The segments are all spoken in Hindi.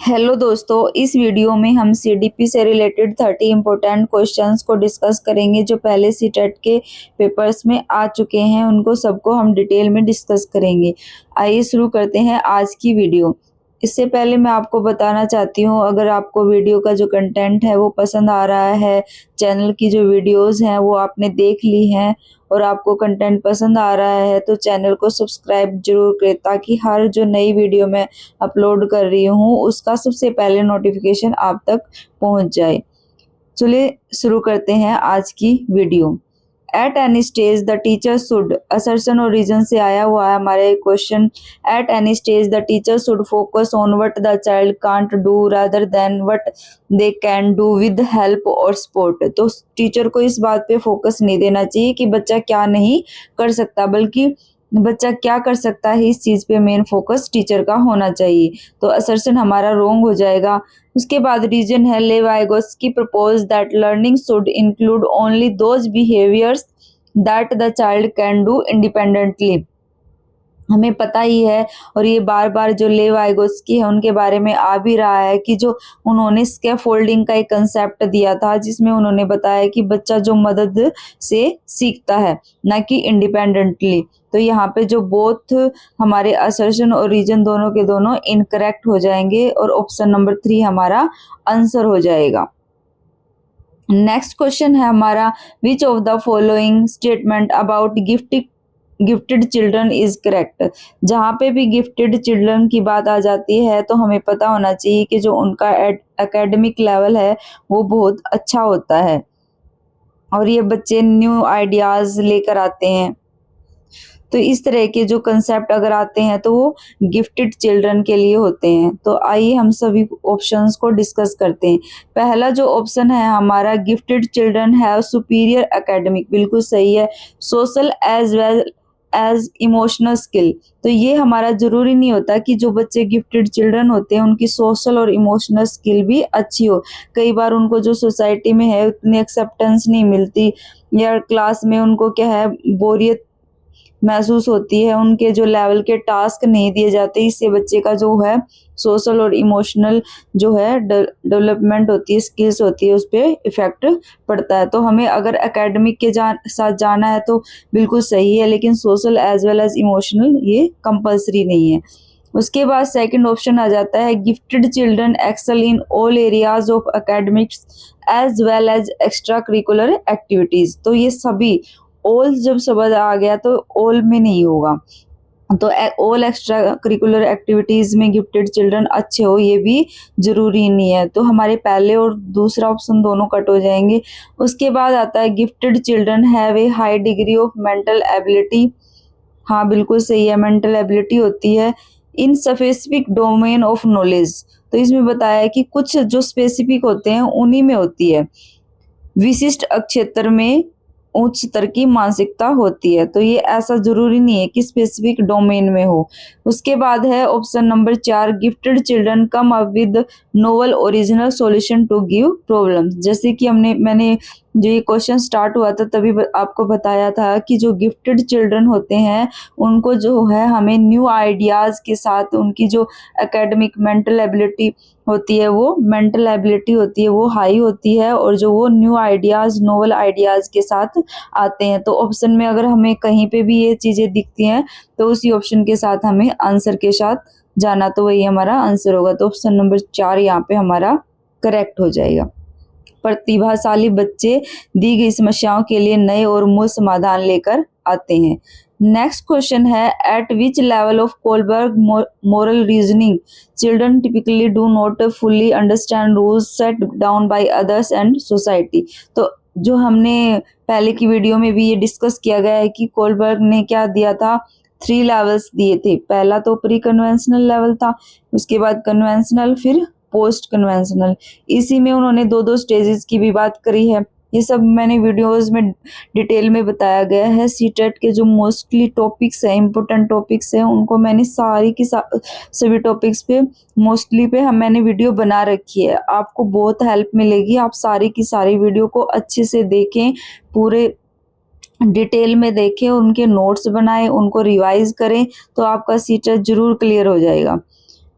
हेलो दोस्तों, इस वीडियो में हम सीडीपी से रिलेटेड 30 इम्पोर्टेंट क्वेश्चंस को डिस्कस करेंगे जो पहले सीटेट के पेपर्स में आ चुके हैं। उनको सबको हम डिटेल में डिस्कस करेंगे। आइए शुरू करते हैं आज की वीडियो। इससे पहले मैं आपको बताना चाहती हूँ, अगर आपको वीडियो का जो कंटेंट है वो पसंद आ रहा है, चैनल की जो वीडियोस हैं वो आपने देख ली हैं और आपको कंटेंट पसंद आ रहा है तो चैनल को सब्सक्राइब जरूर करें ताकि हर जो नई वीडियो मैं अपलोड कर रही हूँ उसका सबसे पहले नोटिफिकेशन आप तक पहुँच जाए। चलिए शुरू करते हैं आज की video. At any stage the teacher should, assertion और रीजन से आया हुआ है हमारे question. At any stage the teacher should focus on what the child can't do rather than what they can do with help और सपोर्ट। तो टीचर को इस बात पे फोकस नहीं देना चाहिए कि बच्चा क्या नहीं कर सकता, बल्कि बच्चा क्या कर सकता है इस चीज पे मेन फोकस टीचर का होना चाहिए। तो असर्शन हमारा रोंग हो जाएगा। उसके बाद रीजन है Lev Vygotsky propose that learning should include only those behaviours that the child can do independently. हमें पता ही है और ये बार बार जो लेवाइगोस्की है उनके बारे में आ भी रहा है कि जो उन्होंने स्कैफोल्डिंग का एक कंसेप्ट दिया था जिसमें उन्होंने बताया कि बच्चा जो मदद से सीखता है ना कि इंडिपेंडेंटली। तो यहाँ पे जो बोथ हमारे असर्शन और रीजन दोनों के दोनों इनकरेक्ट हो जाएंगे और ऑप्शन नंबर 3 हमारा आंसर हो जाएगा। नेक्स्ट क्वेश्चन है हमारा, which of the following statement about gifted children is correct. जहाँ पे भी गिफ्टेड चिल्ड्रन की बात आ जाती है तो हमें पता होना चाहिए कि जो उनका एकेडमिक लेवल है वो बहुत अच्छा होता है और ये बच्चे न्यू आइडियाज लेकर आते हैं। तो इस तरह के जो कंसेप्ट अगर आते हैं तो वो गिफ्टेड चिल्ड्रन के लिए होते हैं। तो आइए हम सभी ऑप्शंस को डिस्कस करते हैं। पहला जो ऑप्शन है हमारा, gifted children have superior academic, बिल्कुल सही है। Social as well as emotional skill, तो ये हमारा जरूरी नहीं होता कि जो बच्चे गिफ्टेड चिल्ड्रन होते हैं उनकी सोशल और इमोशनल स्किल भी अच्छी हो। कई बार उनको जो सोसाइटी में है उतनी एक्सेप्टेंस नहीं मिलती या क्लास में उनको क्या है बोरियत महसूस होती है, उनके जो लेवल के टास्क नहीं दिए जाते, इससे बच्चे का जो है सोशल और इमोशनल जो है डेवलपमेंट होती है, स्किल्स होती है, उस पर इफेक्ट पड़ता है। तो हमें अगर एकेडमिक के साथ जाना है तो बिल्कुल सही है, लेकिन social as well as emotional ये कंपल्सरी नहीं है। उसके बाद सेकंड ऑप्शन आ जाता है, gifted children excel in all areas of academics as well as extra curricular activities. तो ये सभी, ऑल जब शब्द आ गया तो ऑल में नहीं होगा, तो ऑल एक्स्ट्रा करिकुलर एक्टिविटीज में गिफ्टेड चिल्ड्रन अच्छे हो ये भी जरूरी नहीं है। तो हमारे पहले और दूसरा ऑप्शन दोनों कट हो जाएंगे। उसके बाद आता है, gifted children have a high degree of mental ability. हाँ बिल्कुल सही है, मेंटल एबिलिटी होती है in specific domain of knowledge. तो इसमें बताया है कि कुछ जो स्पेसिफिक होते हैं उन्हीं में होती है, विशिष्ट क्षेत्र में उच्च स्तर की मानसिकता होती है। तो ये ऐसा जरूरी नहीं है कि स्पेसिफिक डोमेन में हो। उसके बाद है option number 4, gifted children come up with novel original solution to give problems. जैसे कि मैंने जो ये क्वेश्चन स्टार्ट हुआ था तभी आपको बताया था कि जो गिफ्टेड चिल्ड्रन होते हैं उनको जो है हमें न्यू आइडियाज के साथ उनकी जो एकेडमिक मेंटल एबिलिटी होती है वो हाई होती है और जो वो न्यू आइडियाज नोवेल आइडियाज के साथ आते हैं। तो ऑप्शन में अगर हमें कहीं पे भी ये चीजें दिखती हैं तो उसी ऑप्शन के साथ हमें आंसर के साथ जाना, तो वही हमारा आंसर होगा। तो ऑप्शन नंबर 4 यहाँ पे हमारा करेक्ट हो जाएगा। प्रतिभाशाली बच्चे दी गई समस्याओं के लिए नए और मूल समाधान लेकर आते हैं। नेक्स्ट क्वेश्चन है, eight which level of Kohlberg moral reasoning children typically do not fully understand rules set down by others and society. तो जो हमने पहले की वीडियो में भी ये डिस्कस किया गया है कि कोलबर्ग ने क्या दिया था, 3 लेवल्स दिए थे। पहला तो प्री कन्वेंशनल लेवल था, उसके बाद कन्वेंशनल, फिर पोस्ट कन्वेंशनल। इसी में उन्होंने 2-2 स्टेजेस की भी बात करी है। ये सब मैंने वीडियोस में डिटेल में बताया गया है। सीटेट के जो मोस्टली टॉपिक्स हैं, इंपॉर्टेंट टॉपिक्स हैं, उनको मैंने सभी टॉपिक्स पे मोस्टली पे मैंने वीडियो बना रखी है। आपको बहुत हेल्प मिलेगी, आप सारी की सारी वीडियो को अच्छे से देखें, पूरे डिटेल में देखें, उनके नोट्स बनाएं, उनको रिवाइज करें, तो आपका सीटेट जरूर क्लियर हो जाएगा।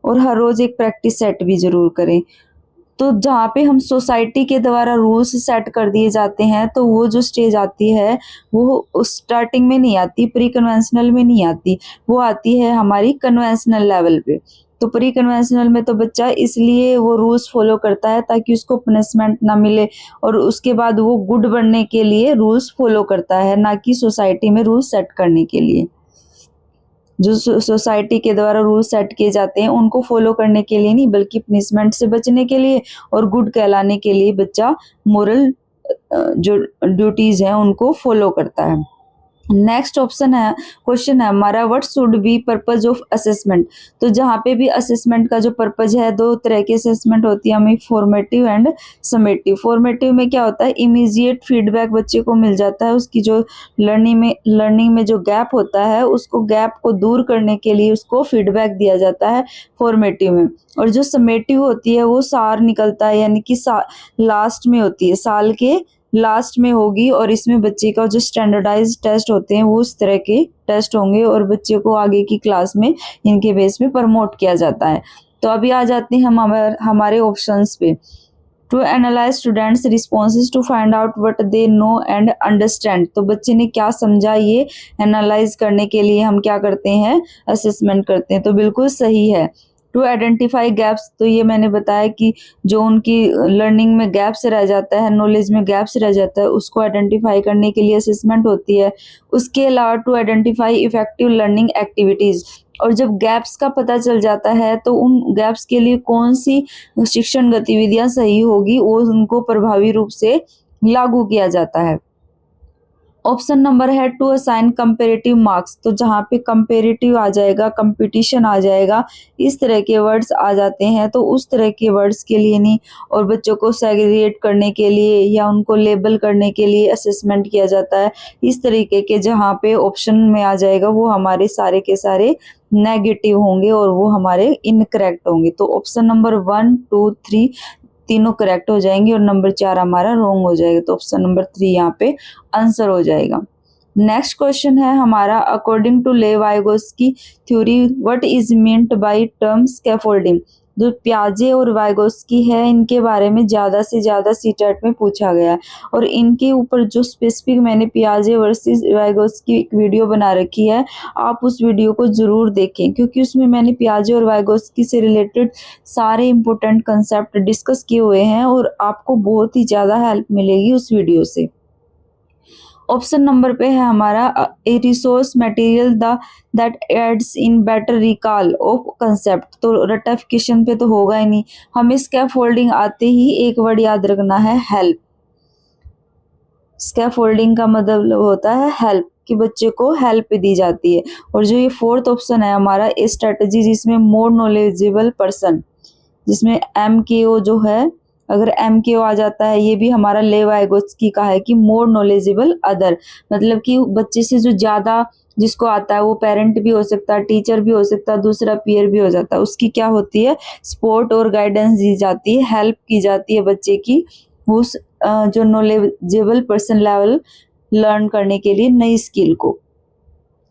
और हर रोज़ एक प्रैक्टिस सेट भी ज़रूर करें। तो जहाँ पे हम सोसाइटी के द्वारा रूल्स सेट कर दिए जाते हैं, तो वो जो स्टेज आती है वो स्टार्टिंग में नहीं आती, प्री कन्वेंशनल में नहीं आती, वो आती है हमारी कन्वेंशनल लेवल पे। तो प्री कन्वेंशनल में तो बच्चा इसलिए वो रूल्स फॉलो करता है ताकि उसको पनिशमेंट ना मिले, और उसके बाद वो गुड बनने के लिए रूल्स फॉलो करता है, ना कि सोसाइटी में रूल्स सेट करने के लिए। जो सोसाइटी के द्वारा रूल सेट किए जाते हैं उनको फॉलो करने के लिए नहीं, बल्कि पनिशमेंट से बचने के लिए और गुड कहलाने के लिए बच्चा मोरल जो ड्यूटीज हैं उनको फॉलो करता है। नेक्स्ट ऑप्शन है, क्वेश्चन है हमारा, what should be purpose of assessment. तो जहाँ पे भी असेसमेंट का जो पर्पज है, दो तरह की असेसमेंट होती है हमें, फॉर्मेटिव एंड समेटिव। फॉर्मेटिव में क्या होता है, इमीडिएट फीडबैक बच्चे को मिल जाता है, उसकी जो लर्निंग में जो गैप होता है उसको गैप को दूर करने के लिए उसको फीडबैक दिया जाता है फॉर्मेटिव में। और जो समेटिव होती है वो सार निकलता है, यानी कि लास्ट में होती है, साल के लास्ट में होगी, और इसमें बच्चे का जो स्टैंडर्डाइज टेस्ट होते हैं वो उस तरह के टेस्ट होंगे, और बच्चे को आगे की क्लास में इनके बेस में प्रमोट किया जाता है। तो अभी आ जाते हैं हम हमारे ऑप्शंस पे। To analyse students responses to find out what they know and understand. तो बच्चे ने क्या समझा ये एनालाइज करने के लिए हम क्या करते हैं, असेसमेंट करते हैं। तो बिल्कुल सही है। टू आइडेंटिफाई गैप्स, तो ये मैंने बताया कि जो उनकी लर्निंग में गैप्स रह जाता है, नॉलेज में गैप्स रह जाता है, उसको आइडेंटिफाई करने के लिए असेसमेंट होती है। उसके अलावा to identify effective learning activities, और जब गैप्स का पता चल जाता है तो उन गैप्स के लिए कौन सी शिक्षण गतिविधियां सही होगी वो उनको प्रभावी रूप से लागू किया जाता है। ऑप्शन नंबर है टू असाइन कंपेरेटिव मार्क्स। तो जहाँ पे कंपेरेटिव आ जाएगा, कंपटीशन आ जाएगा, इस तरह के वर्ड्स आ जाते हैं, तो उस तरह के वर्ड्स के लिए नहीं, और बच्चों को सेग्रीगेट करने के लिए या उनको लेबल करने के लिए असेसमेंट किया जाता है। इस तरीके के जहाँ पे ऑप्शन में आ जाएगा वो हमारे सारे के सारे नेगेटिव होंगे और वो हमारे इनकरेक्ट होंगे। तो ऑप्शन नंबर 1, 2, 3 तीनों करेक्ट हो जाएंगे और नंबर 4 हमारा रॉन्ग हो जाएगा। तो ऑप्शन नंबर 3 यहाँ पे आंसर हो जाएगा। नेक्स्ट क्वेश्चन है हमारा, अकॉर्डिंग टू लेव Vygotsky theory what is meant by term scaffolding. जो पियाजे और वाइगोस्की है इनके बारे में ज़्यादा से ज़्यादा सीटेट में पूछा गया है, और इनके ऊपर जो स्पेसिफिक मैंने पियाजे वर्सेस वाइगोस्की एक वीडियो बना रखी है, आप उस वीडियो को ज़रूर देखें, क्योंकि उसमें मैंने पियाजे और वाइगोस्की से रिलेटेड सारे इंपॉर्टेंट कंसेप्ट डिस्कस किए हुए हैं और आपको बहुत ही ज़्यादा हेल्प मिलेगी उस वीडियो से। ऑप्शन नंबर पे है हमारा, ए resource material that adds in better recall of concept. तो रटिफिकेशन पे तो होगा ही नहीं, हमें स्कैफोल्डिंग आते ही एक वर्ड याद रखना है, हेल्प। स्कैफोल्डिंग का मतलब होता है हेल्प, कि बच्चे को हेल्प दी जाती है। और जो ये फोर्थ ऑप्शन है हमारा, ए स्ट्रेटजी जिसमें मोर नॉलेजेबल पर्सन, जिसमें MKO जो है, अगर MKO आ जाता है, ये भी हमारा लेव वाइगोस्की का है कि मोर नॉलेजेबल अदर, मतलब कि बच्चे से जो ज़्यादा जिसको आता है, वो पेरेंट भी हो सकता है, टीचर भी हो सकता है, दूसरा पीयर भी हो जाता है, उसकी क्या होती है, सपोर्ट और गाइडेंस दी जाती है, हेल्प की जाती है बच्चे की उस जो नॉलेजेबल पर्सन लेवल लर्न करने के लिए नई स्किल को,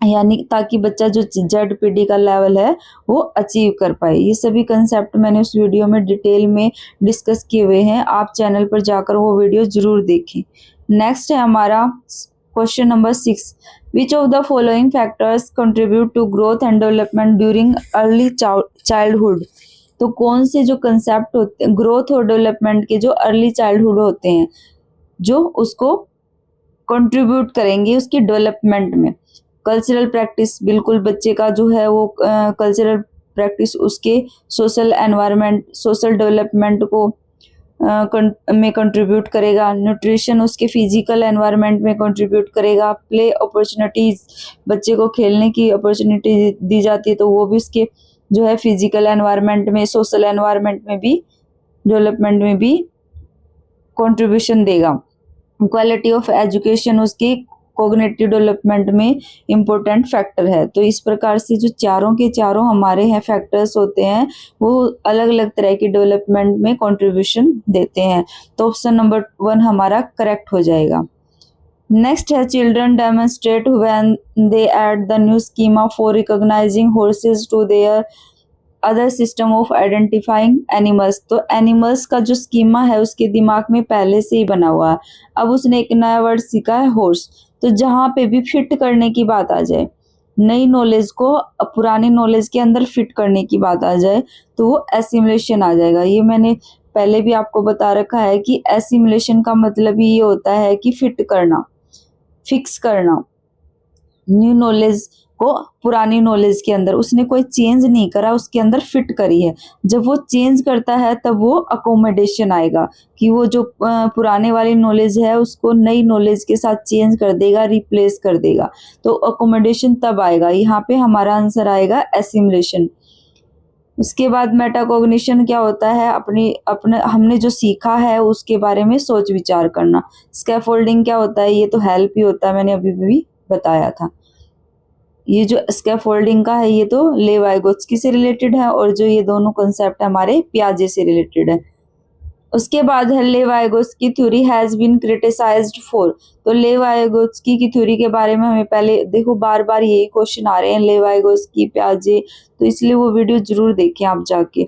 यानी ताकि बच्चा जो ZPD का लेवल है वो अचीव कर पाए। ये सभी कंसेप्ट मैंने उस वीडियो में डिटेल में डिस्कस किए हुए हैं, आप चैनल पर जाकर वो वीडियो जरूर देखें। नेक्स्ट है हमारा question number 6, which of the following factors contribute to growth and development during early childhood. तो कौन से जो कंसेप्ट होते हैं ग्रोथ और डेवलपमेंट के, जो अर्ली चाइल्डहुड होते हैं, जो उसको कंट्रीब्यूट करेंगे उसकी डेवलपमेंट में। कल्चरल प्रैक्टिस, बिल्कुल बच्चे का जो है वो कल्चरल प्रैक्टिस उसके सोशल एनवायरनमेंट, सोशल डेवलपमेंट को में कंट्रीब्यूट करेगा। न्यूट्रिशन उसके फिजिकल एनवायरनमेंट में कंट्रीब्यूट करेगा। प्ले अपॉर्चुनिटीज, बच्चे को खेलने की अपॉर्चुनिटी दी जाती है, तो वो भी उसके जो है फिजिकल एनवायरनमेंट में, सोशल एनवायरनमेंट में भी, डेवलपमेंट में भी कंट्रीब्यूशन देगा। क्वालिटी ऑफ एजुकेशन उसकी कोग्निटिव डेवलपमेंट में इम्पोर्टेंट फैक्टर है। तो इस प्रकार से जो चारों के चारों हमारे हैं फैक्टर्स होते हैं, वो अलग अलग तरह की डेवलपमेंट में कंट्रीब्यूशन देते हैं। तो ऑप्शन नंबर 1 हमारा करेक्ट हो जाएगा। नेक्स्ट है, children demonstrate when they add the new schema for recognising horses to their other system of identifying animals, तो एनिमल्स का जो स्कीमा है उसके दिमाग में पहले से ही बना हुआ है। अब उसने एक नया वर्ड सीखा है हॉर्स। तो जहाँ पे भी फिट करने की बात आ जाए, नई नॉलेज को पुरानी नॉलेज के अंदर फिट करने की बात आ जाए, तो वो एसिमुलेशन आ जाएगा। ये मैंने पहले भी आपको बता रखा है कि एसिमुलेशन का मतलब ही ये होता है कि फिट करना, फिक्स करना न्यू नॉलेज को पुरानी नॉलेज के अंदर। उसने कोई चेंज नहीं करा, उसके अंदर फिट करी है। जब वो चेंज करता है तब वो अकोमोडेशन आएगा, कि वो जो पुराने वाली नॉलेज है उसको नई नॉलेज के साथ चेंज कर देगा, रिप्लेस कर देगा। तो अकोमोडेशन तब आएगा। यहाँ पे हमारा आंसर आएगा एसिमुलेशन। उसके बाद मेटाकॉग्निशन क्या होता है, अपने हमने जो सीखा है उसके बारे में सोच विचार करना। स्कैफोल्डिंग क्या होता है, ये तो हेल्प ही होता है, मैंने अभी भी बताया था। ये जो स्कैफोल्डिंग का है ये तो लेव वाइगोत्स्की से रिलेटेड है, और जो ये दोनों कॉन्सेप्ट हमारे पियाजे से रिलेटेड है। उसके बाद है Lev Vygotsky theory has been criticised for. तो लेव वाइगोत्स्की की थ्योरी के बारे में हमें पहले देखो, बार बार यही क्वेश्चन आ रहे हैं, लेव वाइगोत्स्की, पियाजे, तो इसलिए वो वीडियो जरूर देखें आप जाके।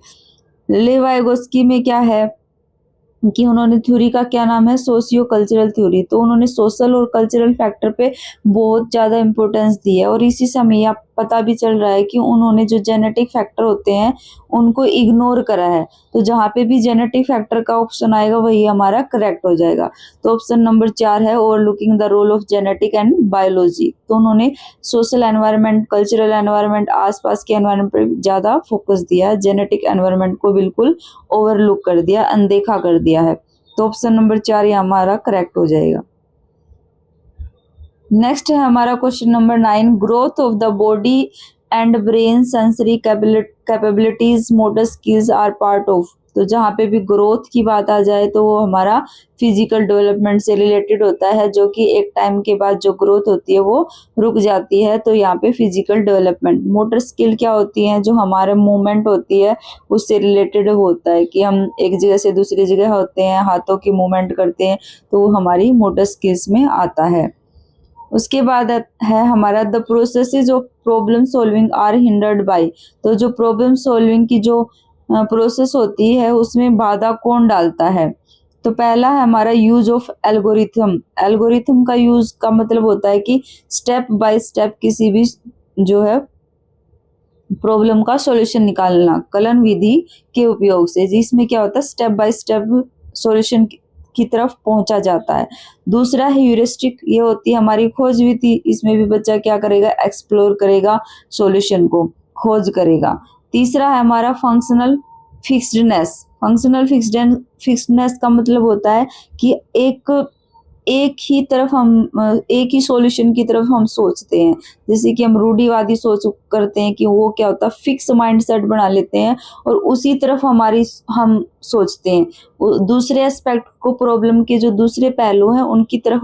लेव वाइगोत्स्की में क्या है कि उन्होंने थ्योरी का क्या नाम है, सोशियो कल्चरल थ्योरी। तो उन्होंने सोशल और कल्चरल फैक्टर पे बहुत ज़्यादा इंपॉर्टेंस दी है, और इसी से हमें यह पता भी चल रहा है कि उन्होंने जो जेनेटिक फैक्टर होते हैं उनको इग्नोर करा है। तो जहाँ पे भी जेनेटिक फैक्टर का ऑप्शन आएगा वही हमारा करेक्ट हो जाएगा। तो ऑप्शन नंबर 4 है overlooking the role of genetic and biology. तो उन्होंने सोशल एनवायरनमेंट, कल्चरल एनवायरनमेंट, आसपास के एनवायरनमेंट पर ज़्यादा फोकस दिया है, जेनेटिक एनवायरनमेंट को बिल्कुल ओवरलुक कर दिया, अनदेखा कर दिया है। तो ऑप्शन नंबर 4 ये हमारा करेक्ट हो जाएगा। नेक्स्ट है हमारा question number 9, growth of the body and brain sensory capabilities motor skills are part of. तो जहाँ पे भी ग्रोथ की बात आ जाए तो वो हमारा फिजिकल डेवलपमेंट से रिलेटेड होता है, जो कि एक टाइम के बाद जो ग्रोथ होती है वो रुक जाती है। तो यहाँ पे फिजिकल डेवलपमेंट। मोटर स्किल क्या होती है, जो हमारे मूवमेंट होती है उससे रिलेटेड होता है, कि हम एक जगह से दूसरी जगह होते हैं, हाथों की मूवमेंट करते हैं, तो वो हमारी मोटर स्किल्स में आता है। उसके बाद है हमारा the processes of problem solving are hindered by. तो जो प्रॉब्लम सॉल्विंग की जो प्रोसेस होती है उसमें बाधा कौन डालता है। तो पहला है हमारा यूज ऑफ एल्गोरिथम। एल्गोरिथम का यूज का मतलब होता है कि स्टेप बाय स्टेप किसी भी जो है प्रॉब्लम का सॉल्यूशन निकालना कलन विधि के उपयोग से, जिसमें क्या होता है स्टेप बाय स्टेप सॉल्यूशन की तरफ पहुंचा जाता है। दूसरा है ह्यूरिस्टिक, ये होती है हमारी खोज विधि। इसमें भी बच्चा क्या करेगा, एक्सप्लोर करेगा, सॉल्यूशन को खोज करेगा। तीसरा है हमारा फंक्शनल फिक्स्डनेस। फंक्शनल फिक्स्डनेस का मतलब होता है कि एक ही तरफ हम एक ही सॉल्यूशन की तरफ हम सोचते हैं। जैसे कि हम रूढ़िवादी सोच करते हैं कि वो क्या होता है फिक्स माइंडसेट बना लेते हैं और उसी तरफ हम सोचते हैं। दूसरे एस्पेक्ट को, प्रॉब्लम के जो दूसरे पहलू हैं उनकी तरफ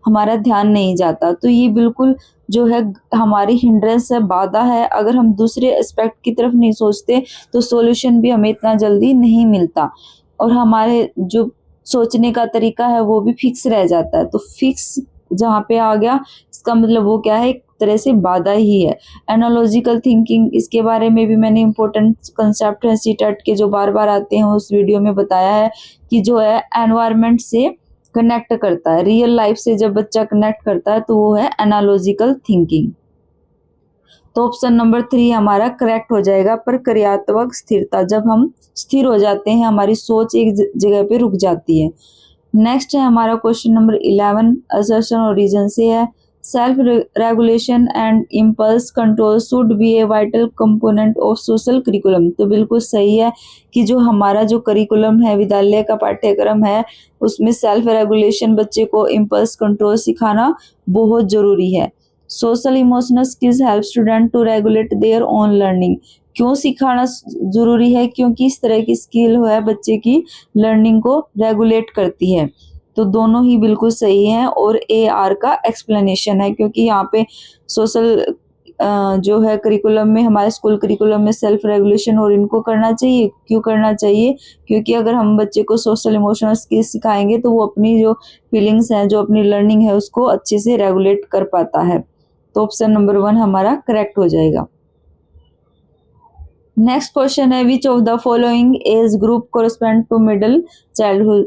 हमारा ध्यान नहीं जाता। तो ये बिल्कुल जो है हमारी हिंड्रेंस है, बाधा है। अगर हम दूसरे एस्पेक्ट की तरफ नहीं सोचते तो सॉल्यूशन भी हमें इतना जल्दी नहीं मिलता, और हमारे जो सोचने का तरीका है वो भी फिक्स रह जाता है। तो फिक्स जहाँ पे आ गया इसका मतलब वो क्या है, एक तरह से बाधा ही है। एनालॉजिकल थिंकिंग, इसके बारे में भी मैंने इंपॉर्टेंट कंसेप्ट है सीटेट के जो बार बार आते हैं उस वीडियो में बताया है कि जो है एनवायरनमेंट से कनेक्ट करता है, रियल लाइफ से जब बच्चा कनेक्ट करता है तो वो है एनालॉजिकल थिंकिंग। तो ऑप्शन नंबर 3 हमारा करेक्ट हो जाएगा। प्रक्रियात्मक स्थिरता, जब हम स्थिर हो जाते हैं हमारी सोच एक जगह पे रुक जाती है। नेक्स्ट है हमारा क्वेश्चन नंबर 11, असर्शन और रीजन से है। Self regulation and impulse control should be a vital component of social curriculum. तो बिल्कुल सही है कि जो हमारा जो करिकुलम है, विद्यालय का पाठ्यक्रम है, उसमें सेल्फ रेगुलेशन, बच्चे को इम्पल्स कंट्रोल सिखाना बहुत जरूरी है। Social emotional skills help student to regulate their own learning. क्यों सिखाना जरूरी है, क्योंकि इस तरह की स्किल है बच्चे की लर्निंग को रेगुलेट करती है। तो दोनों ही बिल्कुल सही हैं, और AR का एक्सप्लेनेशन है, क्योंकि यहाँ पे सोशल जो है करिकुलम में, हमारे स्कूल करिकुलम में सेल्फ रेगुलेशन और इनको करना चाहिए। क्यों करना चाहिए, क्योंकि अगर हम बच्चे को सोशल इमोशनल स्किल्स सिखाएंगे तो वो अपनी जो फीलिंग्स हैं, जो अपनी लर्निंग है उसको अच्छे से रेगुलेट कर पाता है। तो ऑप्शन नंबर 1 हमारा करेक्ट हो जाएगा। नेक्स्ट क्वेश्चन है which of the following age group correspond to middle childhood.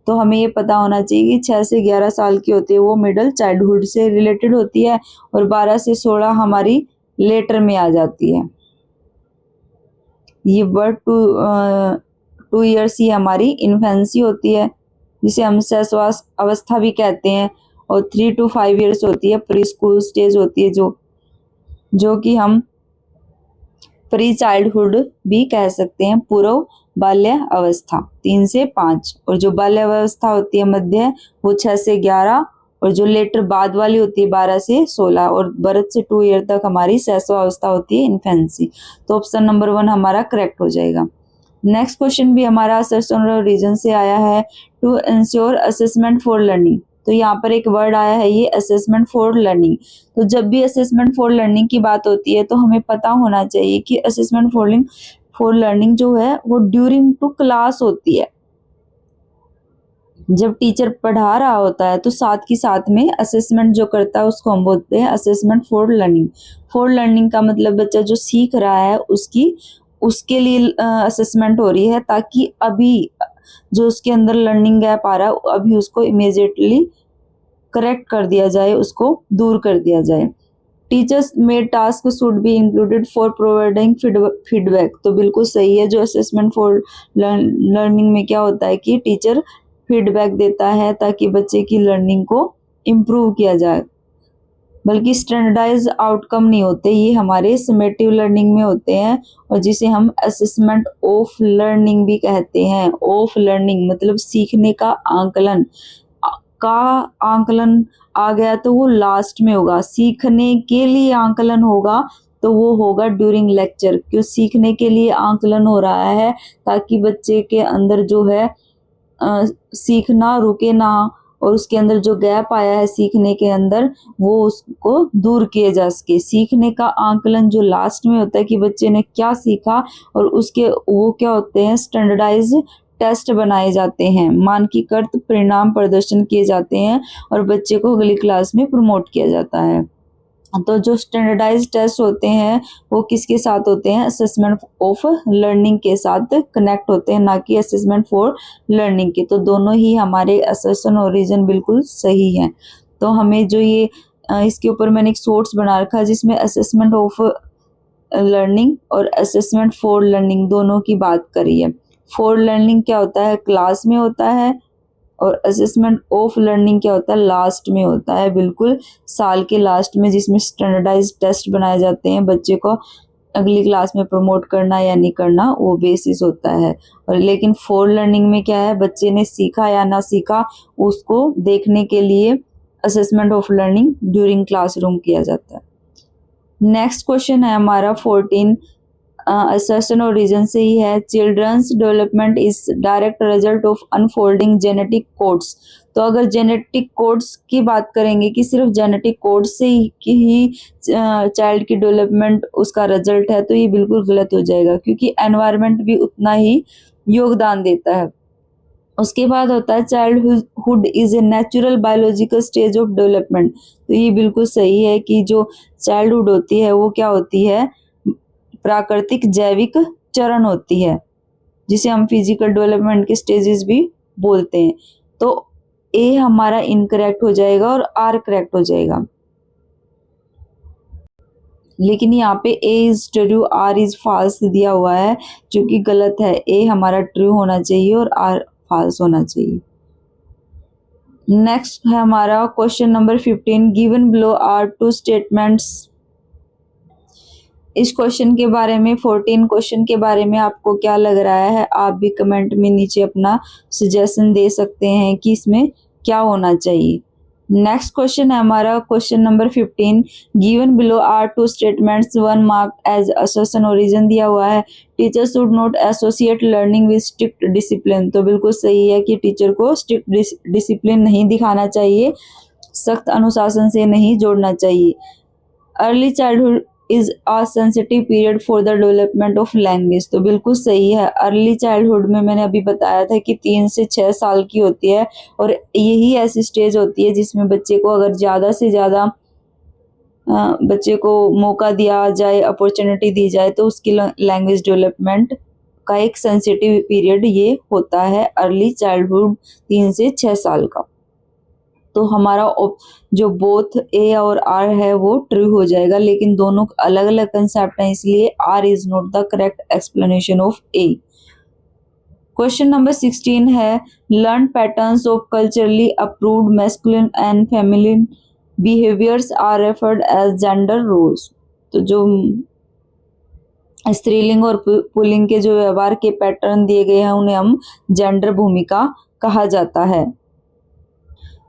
तो हमें ये पता होना चाहिए कि 6 से 11 साल की होती है वो मिडिल चाइल्डहुड से रिलेटेड होती है और 12 से 16 हमारी लेटर में आ जाती है। ये वर्ड 2 ईयर्स ही हमारी इन्फेंसी होती है जिसे हम शैशवास अवस्था भी कहते हैं और 3 to 5 ईयर्स होती है प्री स्कूल स्टेज होती है जो कि हम प्री चाइल्डहुड भी कह सकते हैं, पूर्व बाल्य अवस्था 3 से 5, और जो बाल्य अवस्था होती है मध्य वो 6 से 11, और जो लेटर बाद वाली होती है 12 से 16, और बर्थ से 2 ईयर तक हमारी शैशवावस्था होती है इन्फेंसी। तो ऑप्शन नंबर 1 हमारा करेक्ट हो जाएगा। नेक्स्ट क्वेश्चन भी हमारा असर्शन और रीजन से आया है, to ensure assessment for learning. तो यहाँ पर एक वर्ड आया है ये असेसमेंट फॉर लर्निंग। तो जब भी असेसमेंट फॉर लर्निंग की बात होती है तो हमें पता होना चाहिए कि असेसमेंट फॉर लर्निंग जो है वो ड्यूरिंग टू क्लास होती है। जब टीचर पढ़ा रहा होता है तो साथ ही साथ में असेसमेंट जो करता है उसको हम बोलते हैं assessment for learning. For learning का मतलब बच्चा जो सीख रहा है उसके लिए असेसमेंट हो रही है, ताकि अभी जो उसके अंदर लर्निंग गैप आ रहा है अभी उसको इमीडिएटली करेक्ट कर दिया जाए, उसको दूर कर दिया जाए। Teachers made task should be included for providing feedback. तो बिल्कुल सही है, जो असेसमेंट फॉर लर्निंग में क्या होता है कि टीचर फीडबैक देता है ताकि बच्चे की लर्निंग को इम्प्रूव किया जाए, बल्कि स्टैंडर्डाइज आउटकम नहीं होते, ये हमारे समेटिव लर्निंग में होते हैं और जिसे हम असेसमेंट ऑफ लर्निंग भी कहते हैं। ऑफ लर्निंग मतलब सीखने का आंकलन आ गया तो वो लास्ट में होगा। सीखने के लिए आंकलन होगा तो वो होगा ड्यूरिंग लेक्चर। क्यों सीखने के लिए आंकलन हो रहा है? ताकि बच्चे के अंदर जो है सीखना रुके ना, और उसके अंदर जो गैप आया है सीखने के अंदर वो उसको दूर किए जा सके। सीखने का आंकलन जो लास्ट में होता है कि बच्चे ने क्या सीखा, और उसके वो क्या होते हैं स्टैंडर्डाइज टेस्ट बनाए जाते हैं, मानकीकृत परिणाम प्रदर्शन किए जाते हैं और बच्चे को अगली क्लास में प्रमोट किया जाता है। तो जो स्टैंडर्डाइज टेस्ट होते हैं वो किसके साथ होते हैं? असेसमेंट ऑफ लर्निंग के साथ कनेक्ट होते हैं, ना कि असेसमेंट फॉर लर्निंग के। तो दोनों ही हमारे असर्शन और रीजन बिल्कुल सही हैं। तो हमें जो ये इसके ऊपर मैंने एक सोर्स बना रखा है जिसमें असेसमेंट ऑफ लर्निंग और असेसमेंट फॉर लर्निंग दोनों की बात करी है। फॉर लर्निंग क्या होता है? क्लास में होता है, और असेसमेंट ऑफ लर्निंग क्या होता है? लास्ट में होता है, बिल्कुल साल के लास्ट में, जिसमें स्टैंडर्डाइज टेस्ट बनाए जाते हैं। बच्चे को अगली क्लास में प्रमोट करना या नहीं करना वो बेसिस होता है। और लेकिन फॉर लर्निंग में क्या है? बच्चे ने सीखा या ना सीखा उसको देखने के लिए assessment of learning during classroom किया जाता है। नेक्स्ट क्वेश्चन है हमारा 14 असर्शन और रीजन से ही है। Children's development is direct result of unfolding genetic codes. तो अगर जेनेटिक कोड्स की बात करेंगे कि सिर्फ जेनेटिक कोड से ही चाइल्ड की डेवलपमेंट उसका रिजल्ट है, तो ये बिल्कुल गलत हो जाएगा, क्योंकि एनवायरनमेंट भी उतना ही योगदान देता है। उसके बाद होता है childhood is a natural biological stage of development. तो ये बिल्कुल सही है कि जो चाइल्डहुड होती है वो क्या होती है? प्राकृतिक जैविक चरण होती है, जिसे हम फिजिकल डेवलपमेंट के स्टेजेस भी बोलते हैं। तो ए हमारा इनकरेक्ट हो जाएगा और आर करेक्ट हो जाएगा, लेकिन यहाँ पे A is true R is false दिया हुआ है जो कि गलत है। ए हमारा ट्रू होना चाहिए और आर फॉल्स होना चाहिए। नेक्स्ट है हमारा question number 15, given below are two statements. इस क्वेश्चन के बारे में 14 क्वेश्चन के बारे में आपको क्या लग रहा है? आप भी कमेंट में नीचे अपना सजेशन दे सकते हैं कि इसमें क्या होना चाहिए। नेक्स्ट क्वेश्चन है हमारा question number 15, given below are two statements, one mark as assertion और रीजन दिया हुआ है। Teacher should not associate learning with strict discipline. तो बिल्कुल सही है कि टीचर को स्ट्रिक्ट डिसिप्लिन नहीं दिखाना चाहिए, सख्त अनुशासन से नहीं जोड़ना चाहिए। Early childhood is a sensitive period for the development of language. तो बिल्कुल सही है, अर्ली चाइल्डहुड में मैंने अभी बताया था कि 3 से 6 साल की होती है, और यही ऐसी स्टेज होती है जिसमें बच्चे को अगर ज़्यादा से ज़्यादा बच्चे को मौका दिया जाए, अपॉर्चुनिटी दी जाए, तो उसकी लैंग्वेज डेवलपमेंट का एक सेंसिटिव पीरियड ये होता है अर्ली चाइल्डहुड 3 से 6 साल का। तो हमारा जो बोथ ए और आर है वो ट्रू हो जाएगा, लेकिन दोनों अलग अलग कंसेप्ट हैं, इसलिए R is not the correct explanation of A. Question number 16 है learn patterns of culturally approved masculine and feminine behaviours are referred as gender roles. तो जो स्त्रीलिंग और पुल्लिंग के जो व्यवहार के पैटर्न दिए गए हैं उन्हें हम जेंडर भूमिका कहा जाता है।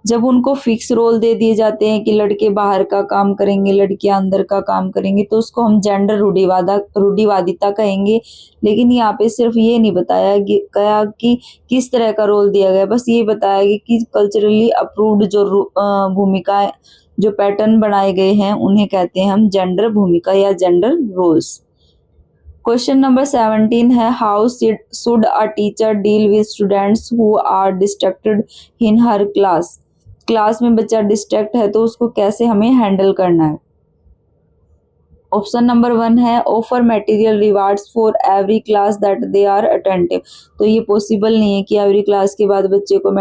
जब उनको फिक्स रोल दे दिए जाते हैं कि लड़के बाहर का काम करेंगे, लड़कियां अंदर का काम करेंगी, तो उसको हम जेंडर रूढ़िवादिता कहेंगे। लेकिन यहाँ पे सिर्फ ये नहीं बताया गया कि किस तरह का रोल दिया गया, बस ये बताया गया कि कल्चरली अप्रूव्ड जो भूमिका जो पैटर्न बनाए गए हैं उन्हें कहते हैं हम जेंडर भूमिका या जेंडर रोल्स। क्वेश्चन नंबर 17 है how should a teacher deal with students who are distracted in her class. Class में बच्चा डिस्ट्रैक्ट है तो उसको कैसे हमें हैंडल करना है। ऑप्शन नंबर 1 है offer material rewards for every class that they are attentive. तो ये पॉसिबल नहीं है कि एवरी क्लास के बाद बच्चे को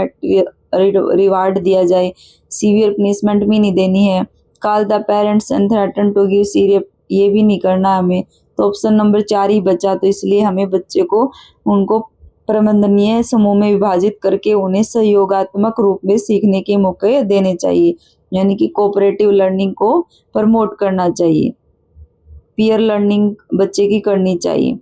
रिवार्ड दिया जाए, सीवियर पनिशमेंट भी नहीं देनी है। Call the parents and threaten to give serious, ये भी नहीं करना हमें। तो ऑप्शन नंबर 4 ही बचा, तो इसलिए हमें बच्चे को उनको प्रबंधनीय समूह में विभाजित करके उन्हें सहयोगात्मक रूप में सीखने के मौके देने चाहिए, यानी कि कोऑपरेटिव लर्निंग को प्रमोट करना चाहिए, पीयर लर्निंग बच्चे की करनी चाहिए।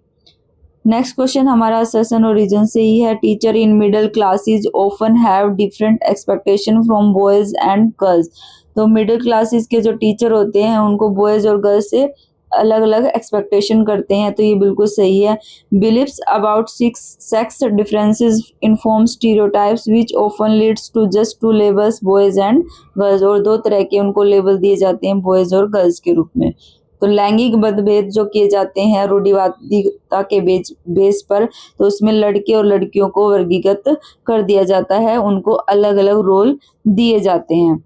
नेक्स्ट क्वेश्चन हमारा असर्शन और रीजन से ही है teacher in middle classes often have different expectation from boys and girls. तो मिडिल क्लासेस के जो टीचर होते हैं उनको बॉयज और गर्ल्स से अलग अलग एक्सपेक्टेशन करते हैं, तो ये बिल्कुल सही है। Believes about sex differences inform stereotypes which often leads to just to labels boys and girls, और दो तरह के उनको लेबल दिए जाते हैं बॉयज और गर्ल्स के रूप में। तो लैंगिक मतभेद जो किए जाते हैं रूढ़िवादिता के बेस पर, तो उसमें लड़के और लड़कियों को वर्गीकृत कर दिया जाता है, उनको अलग अलग रोल दिए जाते हैं।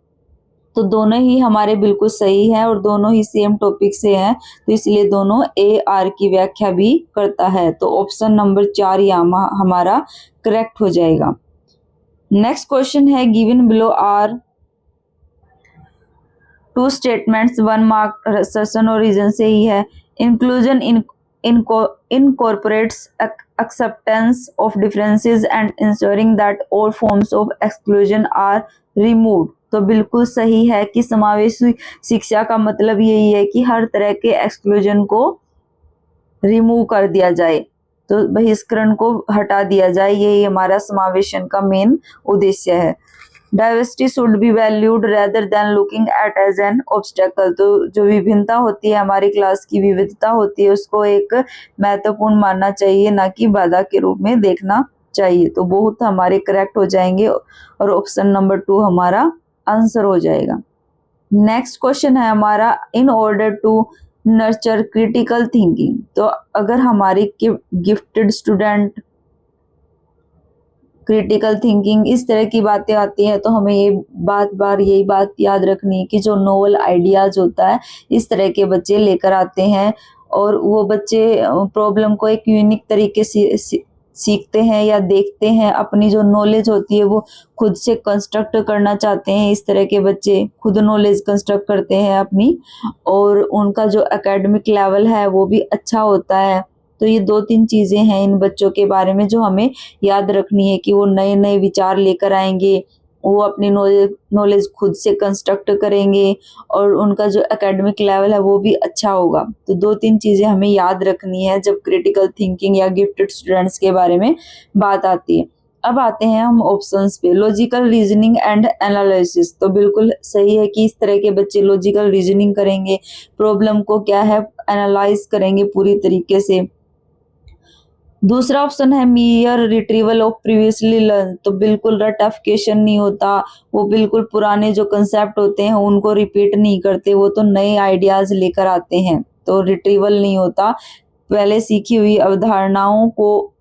तो दोनों ही हमारे बिल्कुल सही है और दोनों ही सेम टॉपिक से हैं, तो इसलिए दोनों ए आर की व्याख्या भी करता है। तो ऑप्शन नंबर 4 यहाँ हमारा करेक्ट हो जाएगा। नेक्स्ट क्वेश्चन है given below are two statements 1 mark assertion और रीजन से ही है। Inclusion incorporates acceptance of differences and ensuring that all forms of exclusion are removed। तो बिल्कुल सही है कि समावेशी शिक्षा का मतलब यही है कि हर तरह के एक्सक्लूजन को रिमूव कर दिया जाए, तो बहिष्करण को हटा दिया जाए, यही हमारा समावेशन का मेन उद्देश्य है। Diversity should be valued rather than looking at as an obstacle. तो जो विभिन्नता होती है, हमारी क्लास की विविधता होती है, उसको एक महत्वपूर्ण मानना चाहिए, ना कि बाधा के रूप में देखना चाहिए। तो बहुत हमारे करेक्ट हो जाएंगे और ऑप्शन नंबर 2 हमारा आंसर हो जाएगा। नेक्स्ट क्वेश्चन है हमारा in order to nurture critical thinking. तो अगर हमारी गिफ्टेड स्टूडेंट क्रिटिकल थिंकिंग इस तरह की बातें आती है, तो हमें यही बात याद रखनी है कि जो नोवेल आइडियाज होता है इस तरह के बच्चे लेकर आते हैं, और वो बच्चे प्रॉब्लम को एक यूनिक तरीके से सीखते हैं या देखते हैं, अपनी जो नॉलेज होती है वो खुद से कंस्ट्रक्ट करना चाहते हैं। इस तरह के बच्चे खुद नॉलेज कंस्ट्रक्ट करते हैं अपनी, और उनका जो एकेडमिक लेवल है वो भी अच्छा होता है। तो ये 2-3 चीजें हैं इन बच्चों के बारे में जो हमें याद रखनी है कि वो नए नए विचार लेकर आएंगे, वो अपनी नॉलेज खुद से कंस्ट्रक्ट करेंगे, और उनका जो एकेडमिक लेवल है वो भी अच्छा होगा। तो 2-3 चीजें हमें याद रखनी है जब क्रिटिकल थिंकिंग या गिफ्टेड स्टूडेंट्स के बारे में बात आती है। अब आते हैं हम ऑप्शंस पे। Logical reasoning and analysis. तो बिल्कुल सही है कि इस तरह के बच्चे लॉजिकल रीजनिंग करेंगे, प्रॉब्लम को क्या है एनालाइज करेंगे पूरी तरीके से। दूसरा ऑप्शन है मियर रिट्रीवल ऑफ प्रीवियसली लर्न। तो बिल्कुल रटिफिकेशन नहीं होता, वो बिल्कुल पुराने जो कंसेप्ट होते हैं उनको रिपीट नहीं करते, वो तो नए आइडियाज लेकर आते हैं। तो रिट्रीवल नहीं होता, पहले सीखी हुई अवधारणाओं को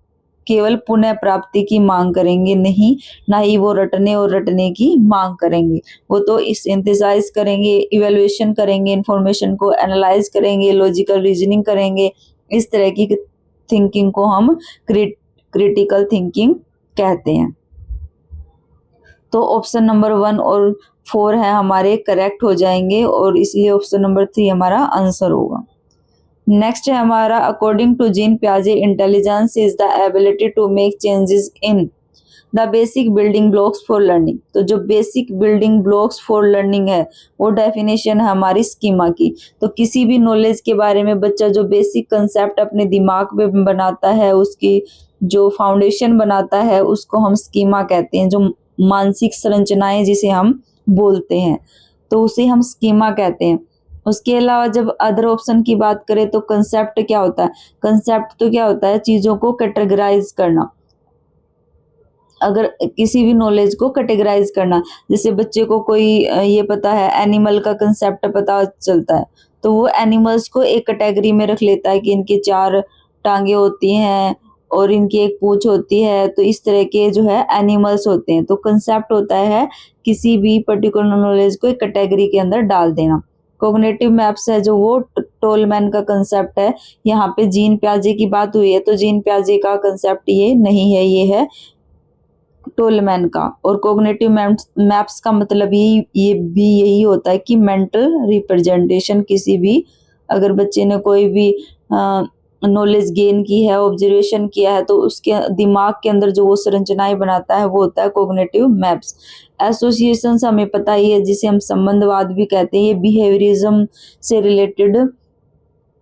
केवल पुनः प्राप्ति की मांग करेंगे नहीं, ना ही वो रटने और रटने की मांग करेंगे। वो तो सिंथेसाइज करेंगे, इवैल्यूएशन करेंगे, इंफॉर्मेशन को एनालाइज करेंगे, लॉजिकल रीजनिंग करेंगे। इस तरह की थिंकिंग को हम क्रिटिकल थिंकिंग कहते हैं। तो ऑप्शन नंबर 1 और 4 है हमारे करेक्ट हो जाएंगे और इसलिए ऑप्शन नंबर 3 हमारा आंसर होगा। नेक्स्ट है हमारा अकॉर्डिंग टू जीन पियाजे intelligence is the ability to make changes in the basic building blocks for learning. तो जो basic building blocks for learning है वो डेफिनेशन है हमारी स्कीमा की। तो किसी भी नॉलेज के बारे में बच्चा जो बेसिक कंसेप्ट अपने दिमाग में बनाता है, उसकी जो फाउंडेशन बनाता है, उसको हम स्कीमा कहते हैं। जो मानसिक संरचनाएं जिसे हम बोलते हैं, तो उसे हम स्कीमा कहते हैं। उसके अलावा जब अदर ऑप्शन की बात करें तो कंसेप्ट क्या होता है? कंसेप्ट तो क्या होता है? चीजों को कैटेगराइज करना। अगर किसी भी नॉलेज को कैटेगराइज करना, जैसे बच्चे को कोई ये पता है, एनिमल का कंसेप्ट पता चलता है, तो वो एनिमल्स को एक कैटेगरी में रख लेता है कि इनके 4 टांगे होती हैं और इनकी एक पूंछ होती है। तो इस तरह के जो है एनिमल्स होते हैं। तो कंसेप्ट होता है किसी भी पर्टिकुलर नॉलेज को एक कैटेगरी के अंदर डाल देना। कॉग्निटिव मैप्स है जो वो टोलमैन का कंसेप्ट है। यहाँ पे जीन पियाजे की बात हुई है, तो जीन पियाजे का कंसेप्ट ये नहीं है, ये है टोलमैन का। और कॉग्निटिव मैप्स का मतलब ये भी यही होता है कि मेंटल रिप्रेजेंटेशन, किसी भी अगर बच्चे ने कोई भी नॉलेज गेन की है, ऑब्जर्वेशन किया है, तो उसके दिमाग के अंदर जो वो संरचनाएं बनाता है वो होता है कॉग्निटिव मैप्स। एसोसिएशन हमें पता ही है, जिसे हम संबंधवाद भी कहते हैं। ये बिहेवियरिज्म से रिलेटेड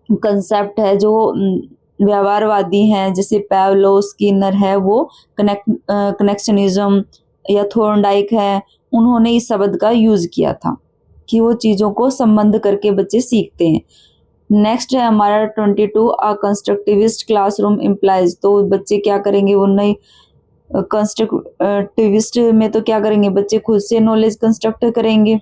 कंसेप्ट है जो व्यवहारवादी हैं, जैसे पैवलो, स्किनर है, वो कनेक्शनिज्म या थॉर्नडाइक है, उन्होंने इस शब्द का यूज किया था कि वो चीजों को संबंध करके बच्चे सीखते हैं। नेक्स्ट है हमारा 22 अ कंस्ट्रक्टिविस्ट क्लासरूम इम्प्लाइज। तो बच्चे क्या करेंगे? वो नई कंस्ट्रक्टिविस्ट में तो क्या करेंगे? बच्चे खुद से नॉलेज कंस्ट्रक्ट करेंगे।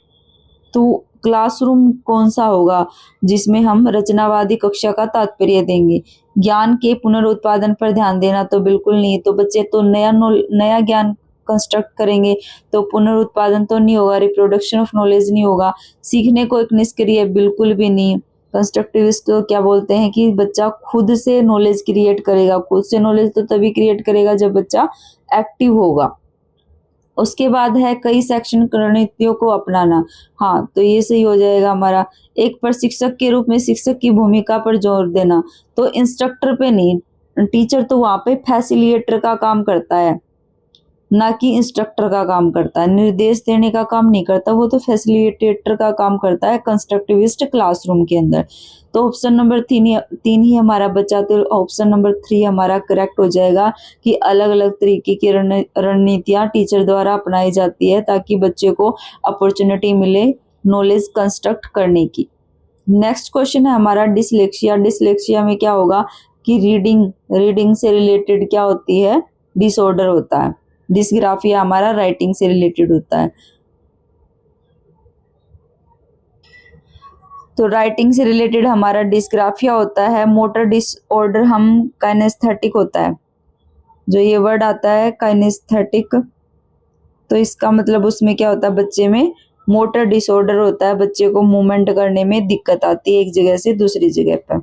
तो क्लासरूम कौन सा होगा जिसमें हम रचनावादी कक्षा का तात्पर्य देंगे? ज्ञान के पुनरुत्पादन पर ध्यान देना तो बिल्कुल नहीं। तो बच्चे तो नया ज्ञान कंस्ट्रक्ट करेंगे, तो पुनरुत्पादन तो नहीं होगा, रिप्रोडक्शन ऑफ नॉलेज नहीं होगा। सीखने को एक निष्क्रिय बिल्कुल भी नहीं। कंस्ट्रक्टिविस्ट तो क्या बोलते हैं कि बच्चा खुद से नॉलेज क्रिएट करेगा। खुद से नॉलेज तो तभी क्रिएट करेगा जब बच्चा एक्टिव होगा। उसके बाद है कई शैक्षणिक रणनीतियों को अपनाना। हाँ, तो ये सही हो जाएगा हमारा। एक प्रशिक्षक के रूप में शिक्षक की भूमिका पर जोर देना। तो इंस्ट्रक्टर पे नहीं, टीचर तो वहां पे फैसिलिटेटर का काम करता है, ना कि इंस्ट्रक्टर का काम करता है। निर्देश देने का काम नहीं करता, वो तो फैसिलिटेटर का काम करता है कंस्ट्रक्टिविस्ट क्लासरूम के अंदर। तो ऑप्शन नंबर 3 ही हमारा बचा। तो ऑप्शन नंबर 3 हमारा करेक्ट हो जाएगा कि अलग अलग तरीके की रणनीतियां टीचर द्वारा अपनाई जाती है ताकि बच्चे को अपॉर्चुनिटी मिले नॉलेज कंस्ट्रक्ट करने की। नेक्स्ट क्वेश्चन है हमारा डिसलेक्सिया। डिसलेक्सिया में क्या होगा कि रीडिंग से रिलेटेड क्या होती है? डिसऑर्डर होता है। डिस्ग्राफिया हमारा राइटिंग से रिलेटेड होता है। तो राइटिंग से रिलेटेड हमारा डिस्ग्राफिया होता है। मोटर डिसऑर्डर हम काइनेस्थेटिक होता है। जो ये वर्ड आता है काइनेस्थेटिक, तो इसका मतलब उसमें क्या होता है? बच्चे में मोटर डिसऑर्डर होता है, बच्चे को मूवमेंट करने में दिक्कत आती है एक जगह से दूसरी जगह पर।